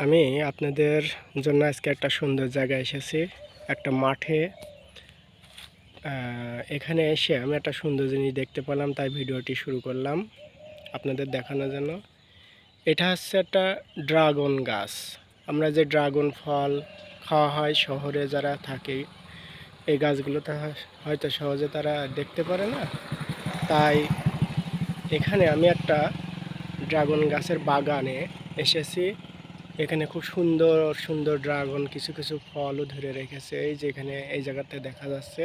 আমি আপনাদের জন্য আজকে একটা সুন্দর জায়গায় এসেছি, একটা মাঠে। এখানে এসে আমি একটা সুন্দর জিনিস দেখতে পেলাম, তাই ভিডিওটি শুরু করলাম আপনাদের দেখানোর জন্য। এটা হচ্ছে একটা ড্রাগন গাছ। আমরা যে ড্রাগন ফল খাওয়া হয় শহরে যারা থাকে, এই গাছগুলো তো হয়তো সহজে তারা দেখতে পারে না। তাই এখানে আমি একটা ড্রাগন গাছের বাগানে এসেছি। এখানে খুব সুন্দর সুন্দর ড্রাগন কিছু কিছু ফলও ধরে রেখেছে। এই যে এখানে এই জায়গাতে দেখা যাচ্ছে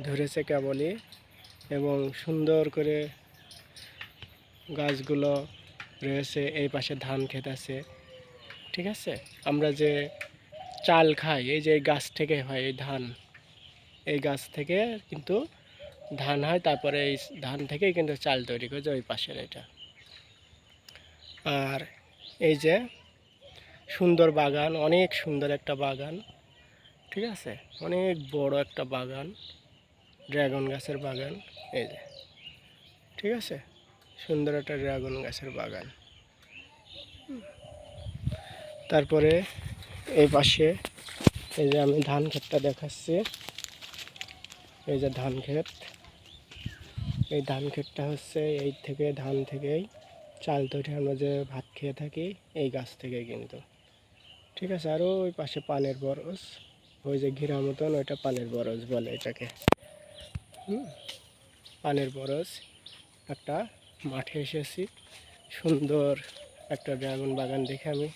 ধরেছে কেবলই, এবং সুন্দর করে গাছগুলো রয়েছে। এই পাশে ধান ক্ষেত আছে, ঠিক আছে। আমরা যে চাল খাই এই যে এই গাছ থেকে হয়, এই ধান, এই গাছ থেকে কিন্তু ধান হয়, তারপরে এই ধান থেকেই কিন্তু চাল তৈরি করেছে ওই পাশের এটা। আর এই যে সুন্দর বাগান, অনেক সুন্দর একটা বাগান, ঠিক আছে, অনেক বড় একটা বাগান, ড্রাগন গাছের বাগান। এই যে ঠিক আছে, সুন্দর একটা ড্রাগন গাছের বাগান। তারপরে এই পাশে এই যে আমি ধান ক্ষেতটা দেখাচ্ছি। এই যে ধান ক্ষেত, এই ধান ক্ষেতটা হচ্ছে এই থেকে ধান থেকেই চাল তৈরি, আমরা যে ভাত খেয়ে থাকি এই গাছ থেকে কিন্তু, ঠিক আছে। আরও ওই পাশে পানের বরজ, ওই যে ঘিরা মতন, ওইটা পানের বরজ বলে এটাকে। পানের বরজ একটা মাঠে এসেছি, সুন্দর একটা ড্রাগন বাগান দেখে আমি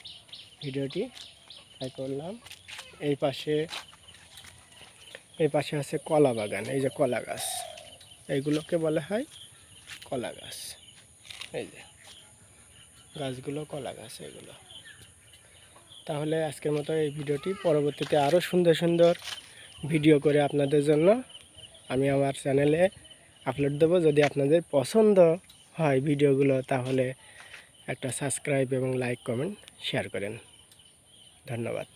ভিডিওটি করলাম। এই পাশে আছে কলা বাগান। এই যে কলা গাছ, এইগুলোকে বলা হয় কলা গাছ। এই যে গাছগুলো কলা গাছ এগুলো। তাহলে আজকের মতো এই ভিডিওটি, পরবর্তীতে আরও সুন্দর সুন্দর ভিডিও করে আপনাদের জন্য আমি আমার চ্যানেলে আপলোড দেবো। যদি আপনাদের পছন্দ হয় ভিডিওগুলো, তাহলে একটা সাবস্ক্রাইব এবং লাইক কমেন্ট শেয়ার করেন। ধন্যবাদ।